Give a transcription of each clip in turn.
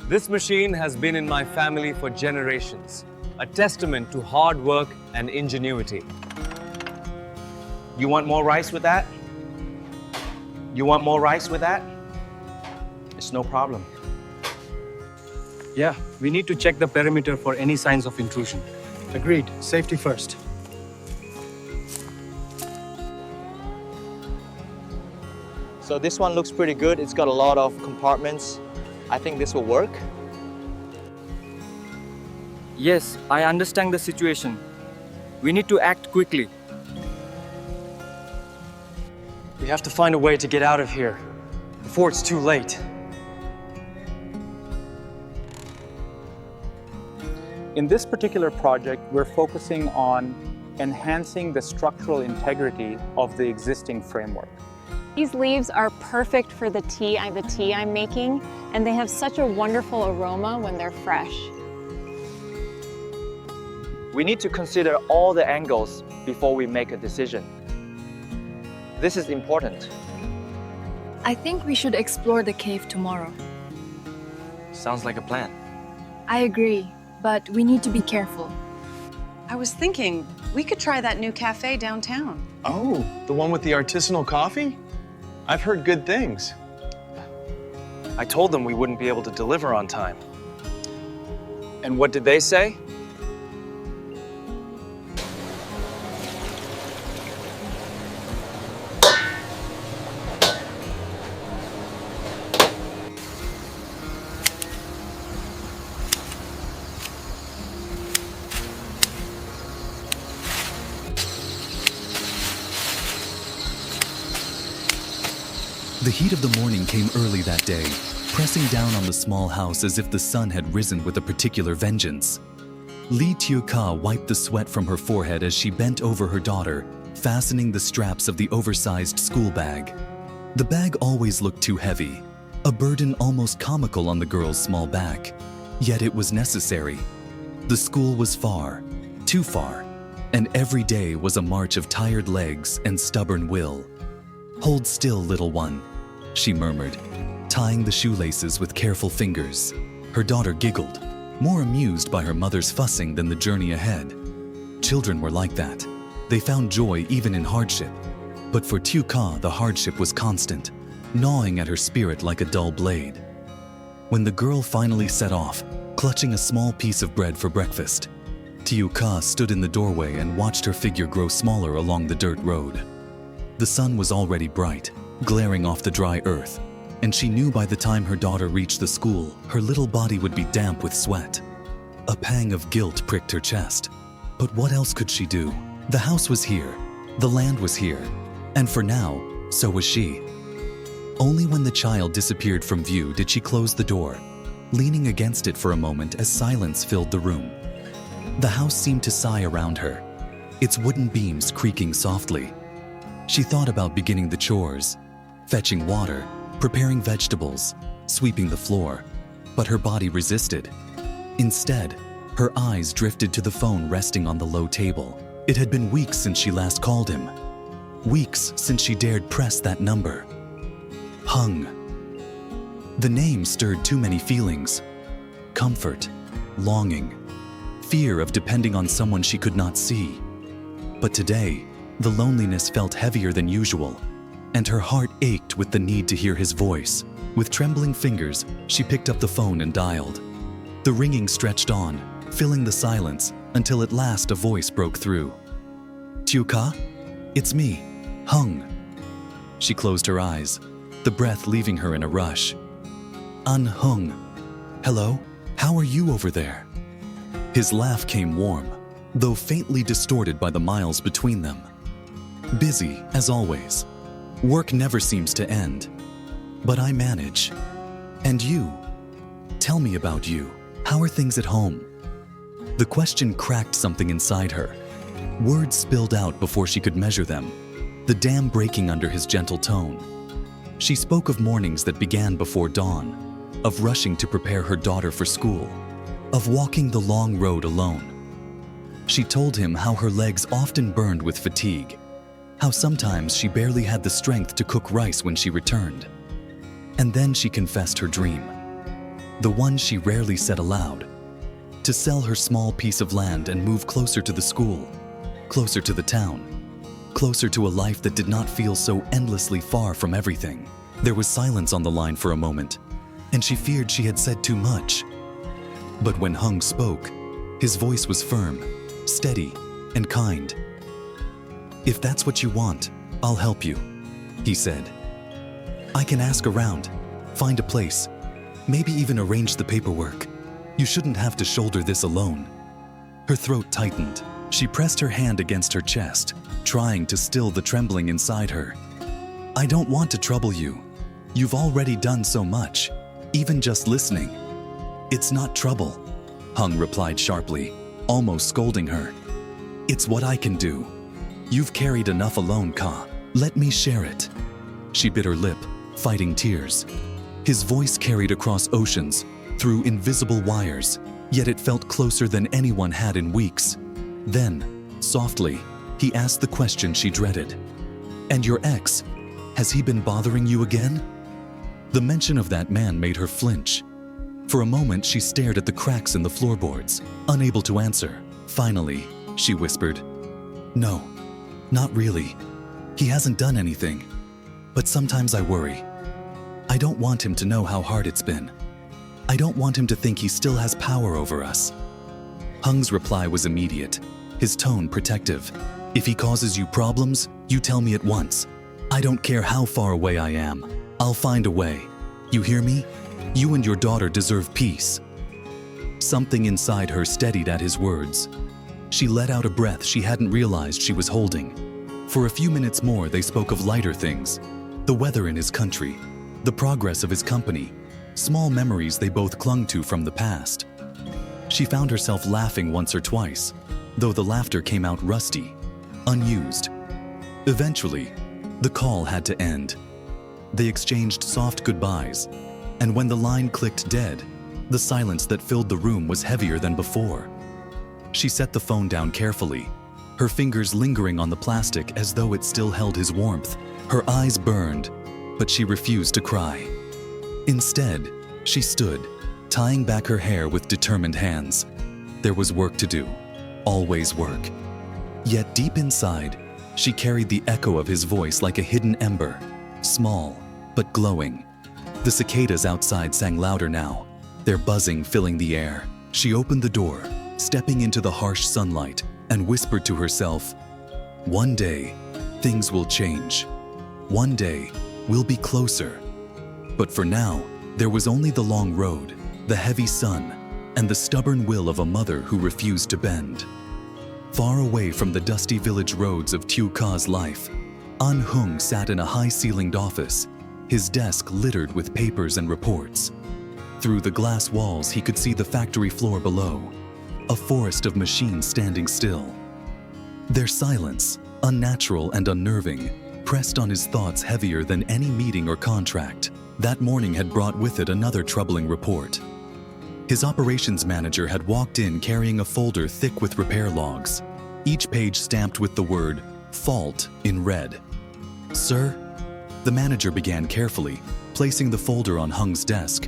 This machine has been in my family for generations, a testament to hard work and ingenuity. You want more rice with that? You want more rice with that? It's no problem. Yeah, we need to check the perimeter for any signs of intrusion. Agreed. Safety first. So this one looks pretty good. It's got a lot of compartments. I think this will work. Yes, I understand the situation. We need to act quickly. We have to find a way to get out of here before it's too late. In this particular project, we're focusing on enhancing the structural integrity of the existing framework. These leaves are perfect for the tea I'm making, and they have such a wonderful aroma when they're fresh. We need to consider all the angles before we make a decision. This is important. I think we should explore the cave tomorrow. Sounds like a plan. I agree, but we need to be careful. I was thinking we could try that new cafe downtown. Oh, the one with the artisanal coffee? I've heard good things. I told them we wouldn't be able to deliver on time. And what did they say? The heat of the morning came early that day, pressing down on the small house as if the sun had risen with a particular vengeance. Tieu Ca wiped the sweat from her forehead as she bent over her daughter, fastening the straps of the oversized school bag. The bag always looked too heavy, a burden almost comical on the girl's small back. Yet it was necessary. The school was far, too far, and every day was a march of tired legs and stubborn will. "Hold still, little one," she murmured, tying the shoelaces with careful fingers. Her daughter giggled, more amused by her mother's fussing than the journey ahead. Children were like that. They found joy even in hardship. But for Tieu Ca, the hardship was constant, gnawing at her spirit like a dull blade. When the girl finally set off, clutching a small piece of bread for breakfast, Tieu Ca stood in the doorway and watched her figure grow smaller along the dirt road. The sun was already bright, glaring off the dry earth, and she knew by the time her daughter reached the school, her little body would be damp with sweat. A pang of guilt pricked her chest. But what else could she do? The house was here, the land was here, and for now, so was she. Only when the child disappeared from view did she close the door, leaning against it for a moment as silence filled the room. The house seemed to sigh around her, its wooden beams creaking softly. She thought about beginning the chores, fetching water, preparing vegetables, sweeping the floor, but her body resisted. Instead, her eyes drifted to the phone resting on the low table. It had been weeks since she last called him. Weeks since she dared press that number. Hung. The name stirred too many feelings. Comfort, longing, fear of depending on someone she could not see. But today, the loneliness felt heavier than usual, and her heart ached with the need to hear his voice. With trembling fingers, she picked up the phone and dialed. The ringing stretched on, filling the silence, until at last a voice broke through. "Tieu Ca? It's me, Hung." She closed her eyes, the breath leaving her in a rush. "An Hung. Hello? How are you over there?" His laugh came warm, though faintly distorted by the miles between them. "Busy, as always. Work never seems to end. But I manage. And you? Tell me about you. How are things at home?" The question cracked something inside her. Words spilled out before she could measure them, the dam breaking under his gentle tone. She spoke of mornings that began before dawn, of rushing to prepare her daughter for school, of walking the long road alone. She told him how her legs often burned with fatigue, how sometimes she barely had the strength to cook rice when she returned. And then she confessed her dream, the one she rarely said aloud, to sell her small piece of land and move closer to the school, closer to the town, closer to a life that did not feel so endlessly far from everything. There was silence on the line for a moment, and she feared she had said too much. But when Hung spoke, his voice was firm, steady, and kind. "If that's what you want, I'll help you," he said. "I can ask around, find a place, maybe even arrange the paperwork. You shouldn't have to shoulder this alone." Her throat tightened. She pressed her hand against her chest, trying to still the trembling inside her. "I don't want to trouble you. You've already done so much, even just listening." "It's not trouble," Hung replied sharply, almost scolding her. "It's what I can do. You've carried enough alone, Ca. Let me share it." She bit her lip, fighting tears. His voice carried across oceans, through invisible wires, yet it felt closer than anyone had in weeks. Then, softly, he asked the question she dreaded. "And your ex, has he been bothering you again?" The mention of that man made her flinch. For a moment, she stared at the cracks in the floorboards, unable to answer. Finally, she whispered, "No, not really. He hasn't done anything. But sometimes I worry. I don't want him to know how hard it's been. I don't want him to think he still has power over us." Hung's reply was immediate, his tone protective. "If he causes you problems, you tell me at once. I don't care how far away I am. I'll find a way. You hear me? You and your daughter deserve peace." Something inside her steadied at his words. She let out a breath she hadn't realized she was holding. For a few minutes more, they spoke of lighter things, the weather in his country, the progress of his company, small memories they both clung to from the past. She found herself laughing once or twice, though the laughter came out rusty, unused. Eventually, the call had to end. They exchanged soft goodbyes, and when the line clicked dead, the silence that filled the room was heavier than before. She set the phone down carefully, her fingers lingering on the plastic as though it still held his warmth. Her eyes burned, but she refused to cry. Instead, she stood, tying back her hair with determined hands. There was work to do, always work. Yet deep inside, she carried the echo of his voice like a hidden ember, small but glowing. The cicadas outside sang louder now, their buzzing filling the air. She opened the door, stepping into the harsh sunlight, and whispered to herself, "One day, things will change. One day, we'll be closer." But for now, there was only the long road, the heavy sun, and the stubborn will of a mother who refused to bend. Far away from the dusty village roads of Tieu Ca's life, An Hung sat in a high-ceilinged office, his desk littered with papers and reports. Through the glass walls, he could see the factory floor below, a forest of machines standing still. Their silence, unnatural and unnerving, pressed on his thoughts heavier than any meeting or contract. That morning had brought with it another troubling report. His operations manager had walked in carrying a folder thick with repair logs, each page stamped with the word "fault" in red. "Sir?" The manager began carefully, placing the folder on Hung's desk.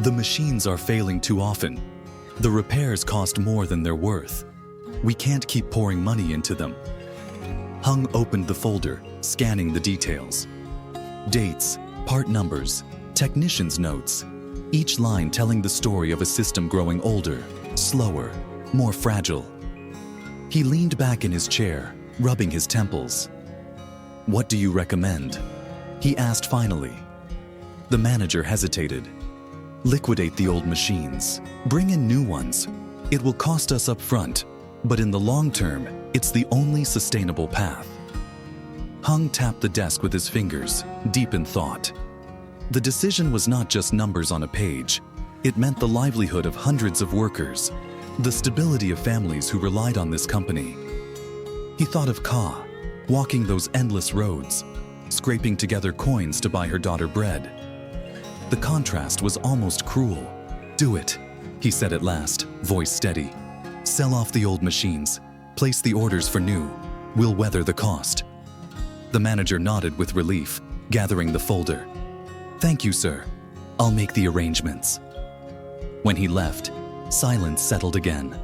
"The machines are failing too often. The repairs cost more than they're worth. We can't keep pouring money into them." Hung opened the folder, scanning the details. Dates, part numbers, technicians' notes, each line telling the story of a system growing older, slower, more fragile. He leaned back in his chair, rubbing his temples. "What do you recommend?" he asked finally. The manager hesitated. "Liquidate the old machines. Bring in new ones. It will cost us up front, but in the long term, it's the only sustainable path." Hung tapped the desk with his fingers, deep in thought. The decision was not just numbers on a page. It meant the livelihood of hundreds of workers, the stability of families who relied on this company. He thought of Ca, walking those endless roads, scraping together coins to buy her daughter bread. The contrast was almost cruel. "Do it," he said at last, voice steady. "Sell off the old machines. Place the orders for new. We'll weather the cost." The manager nodded with relief, gathering the folder. "Thank you, sir. I'll make the arrangements." When he left, silence settled again.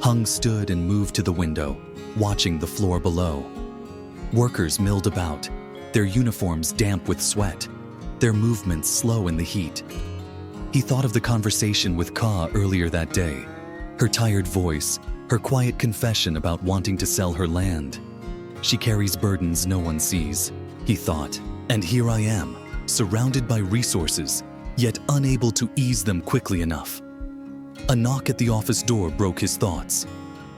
Hung stood and moved to the window, watching the floor below. Workers milled about, their uniforms damp with sweat, their movements slow in the heat. He thought of the conversation with Ca earlier that day, her tired voice, her quiet confession about wanting to sell her land. She carries burdens no one sees, he thought, and here I am, surrounded by resources, yet unable to ease them quickly enough. A knock at the office door broke his thoughts.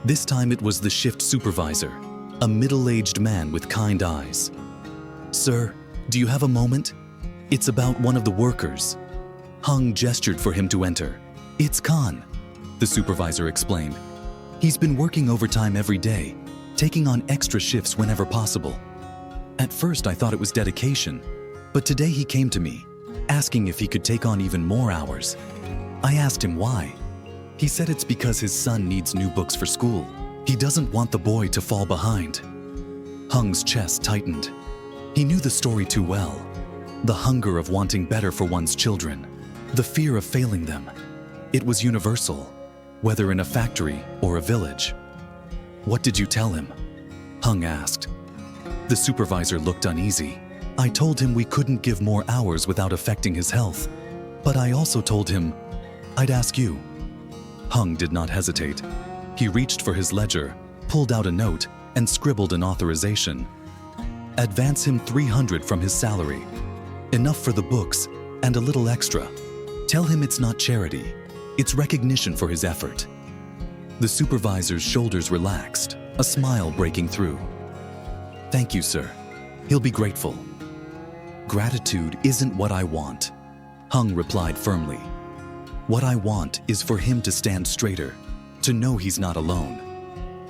This time it was the shift supervisor, a middle-aged man with kind eyes. "Sir, do you have a moment? It's about one of the workers." Hung gestured for him to enter. "It's Khan," the supervisor explained. "He's been working overtime every day, taking on extra shifts whenever possible. At first I thought it was dedication, but today he came to me, asking if he could take on even more hours. I asked him why. He said it's because his son needs new books for school. He doesn't want the boy to fall behind." Hung's chest tightened. He knew the story too well. The hunger of wanting better for one's children, the fear of failing them. It was universal, whether in a factory or a village. "What did you tell him?" Hung asked. The supervisor looked uneasy. "I told him we couldn't give more hours without affecting his health, but I also told him I'd ask you." Hung did not hesitate. He reached for his ledger, pulled out a note, and scribbled an authorization. "Advance him 300 from his salary. Enough for the books and a little extra. Tell him it's not charity, it's recognition for his effort." The supervisor's shoulders relaxed, a smile breaking through. "Thank you, sir. He'll be grateful." "Gratitude isn't what I want," Hung replied firmly. "What I want is for him to stand straighter, to know he's not alone.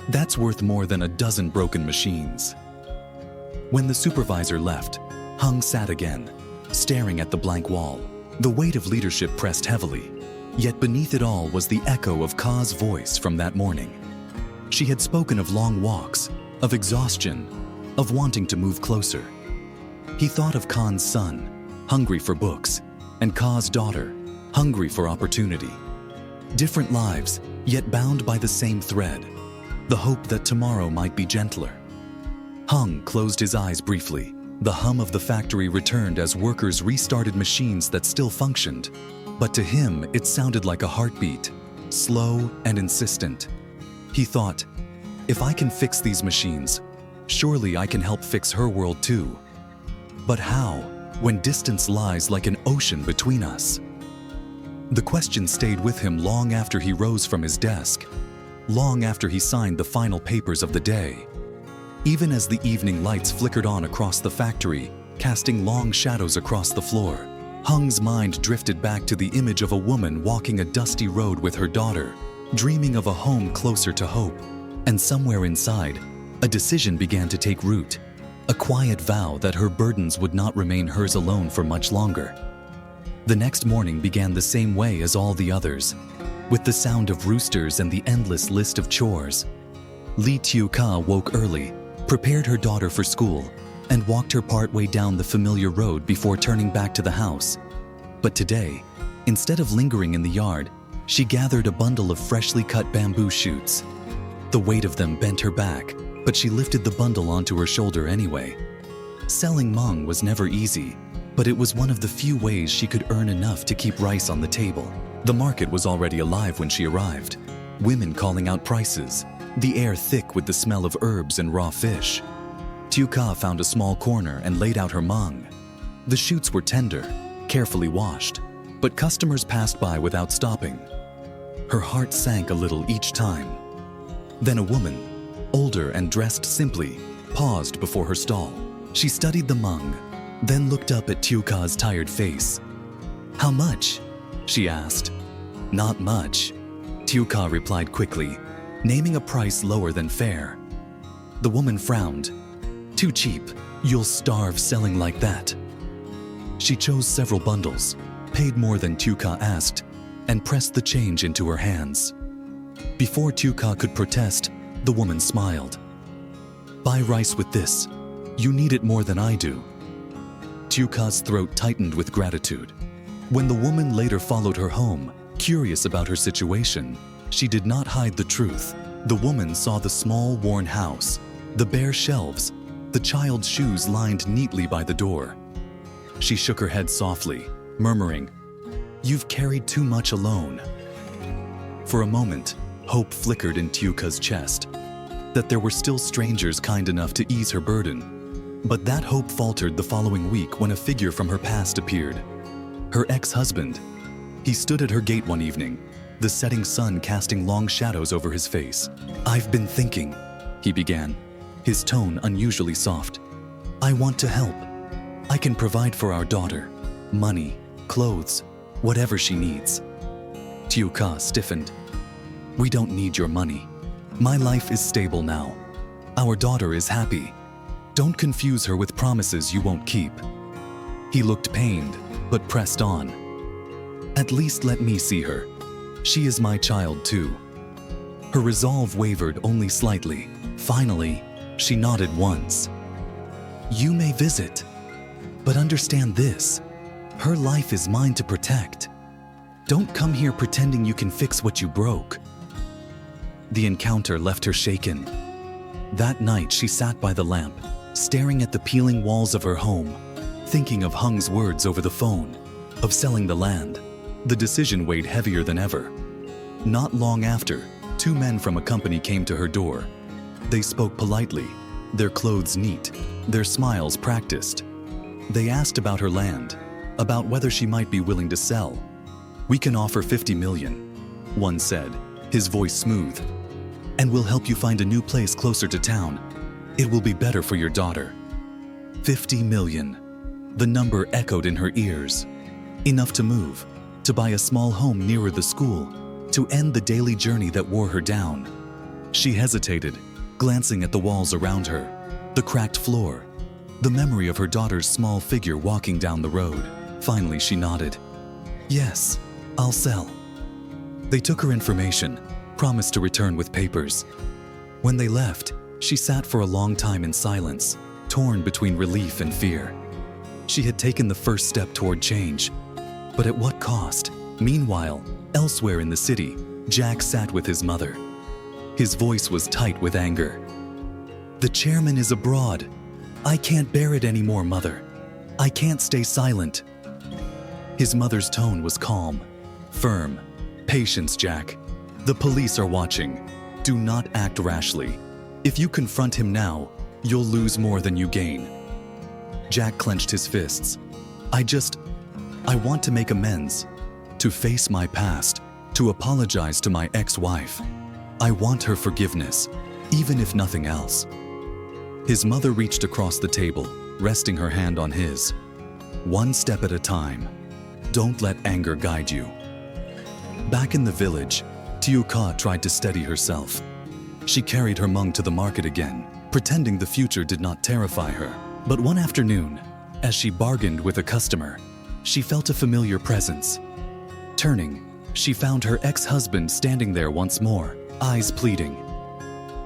That's worth more than a dozen broken machines." When the supervisor left, Hung sat again, staring at the blank wall. The weight of leadership pressed heavily, yet beneath it all was the echo of Ca's voice from that morning. She had spoken of long walks, of exhaustion, of wanting to move closer. He thought of Khan's son, hungry for books, and Ca's daughter, hungry for opportunity. Different lives, yet bound by the same thread, the hope that tomorrow might be gentler. Hung closed his eyes briefly. The hum of the factory returned as workers restarted machines that still functioned. But to him, it sounded like a heartbeat, slow and insistent. He thought, if I can fix these machines, surely I can help fix her world too. But how, when distance lies like an ocean between us? The question stayed with him long after he rose from his desk, long after he signed the final papers of the day. Even as the evening lights flickered on across the factory, casting long shadows across the floor, Hung's mind drifted back to the image of a woman walking a dusty road with her daughter, dreaming of a home closer to hope. And somewhere inside, a decision began to take root, a quiet vow that her burdens would not remain hers alone for much longer. The next morning began the same way as all the others, with the sound of roosters and the endless list of chores. Tieu Ca woke early, prepared her daughter for school, and walked her partway down the familiar road before turning back to the house. But today, instead of lingering in the yard, she gathered a bundle of freshly cut bamboo shoots. The weight of them bent her back, but she lifted the bundle onto her shoulder anyway. Selling mung was never easy, but it was one of the few ways she could earn enough to keep rice on the table. The market was already alive when she arrived, women calling out prices, the air thick with the smell of herbs and raw fish. Tieu Ca found a small corner and laid out her mung. The shoots were tender, carefully washed, but customers passed by without stopping. Her heart sank a little each time. Then a woman, older and dressed simply, paused before her stall. She studied the mung, then looked up at Tieu Ca's tired face. "How much?" she asked. "Not much," Tieu Ca replied quickly, naming a price lower than fair. The woman frowned. "Too cheap. You'll starve selling like that." She chose several bundles, paid more than Tieu Ca asked, and pressed the change into her hands. Before Tieu Ca could protest, the woman smiled. "Buy rice with this. You need it more than I do. Tieu Ca's throat tightened with gratitude. When the woman later followed her home, curious about her situation, she did not hide the truth. The woman saw the small, worn house, the bare shelves, the child's shoes lined neatly by the door. She shook her head softly, murmuring, "You've carried too much alone." For a moment, hope flickered in Tieu Ca's chest, that there were still strangers kind enough to ease her burden. But that hope faltered the following week when a figure from her past appeared. Her ex-husband. He stood at her gate one evening, the setting sun casting long shadows over his face. "I've been thinking," he began, his tone unusually soft. "I want to help. I can provide for our daughter. Money, clothes, whatever she needs." Tieu Ca stiffened. "We don't need your money. My life is stable now. Our daughter is happy. Don't confuse her with promises you won't keep." He looked pained, but pressed on. "At least let me see her. She is my child too." Her resolve wavered only slightly. Finally, she nodded once. "You may visit, but understand this. Her life is mine to protect. Don't come here pretending you can fix what you broke." The encounter left her shaken. That night she sat by the lamp, staring at the peeling walls of her home, thinking of Hung's words over the phone, of selling the land. The decision weighed heavier than ever. Not long after, two men from a company came to her door. They spoke politely, their clothes neat, their smiles practiced. They asked about her land, about whether she might be willing to sell. "We can offer 50 million, one said, his voice smooth. "And we'll help you find a new place closer to town. It will be better for your daughter." 50 million. The number echoed in her ears. Enough to move, to buy a small home nearer the school, to end the daily journey that wore her down. She hesitated, glancing at the walls around her, the cracked floor, the memory of her daughter's small figure walking down the road. Finally, she nodded. "Yes, I'll sell." They took her information, promised to return with papers. When they left, she sat for a long time in silence, torn between relief and fear. She had taken the first step toward change, but at what cost? Meanwhile, elsewhere in the city, Jack sat with his mother. His voice was tight with anger. "The chairman is abroad. I can't bear it anymore, Mother. I can't stay silent." His mother's tone was calm, firm. "Patience, Jack. The police are watching. Do not act rashly. If you confront him now, you'll lose more than you gain." Jack clenched his fists. I want to make amends, to face my past, to apologize to my ex-wife. I want her forgiveness, even if nothing else." His mother reached across the table, resting her hand on his. "One step at a time. Don't let anger guide you." Back in the village, Tieu Ca tried to steady herself. She carried her Hmong to the market again, pretending the future did not terrify her. But one afternoon, as she bargained with a customer, she felt a familiar presence. Turning, she found her ex-husband standing there once more, eyes pleading.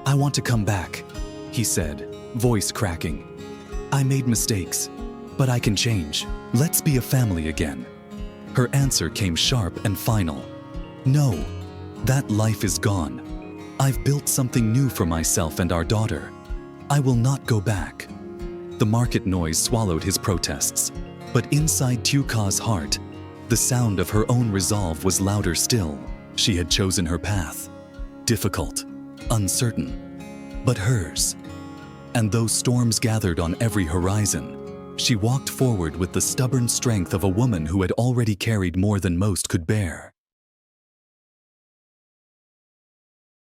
"I want to come back," he said, voice cracking. "I made mistakes, but I can change. Let's be a family again." Her answer came sharp and final. "No, that life is gone. I've built something new for myself and our daughter. I will not go back." The market noise swallowed his protests, but inside Tieu Ca's heart, the sound of her own resolve was louder still. She had chosen her path. Difficult, uncertain, but hers. And though storms gathered on every horizon, she walked forward with the stubborn strength of a woman who had already carried more than most could bear.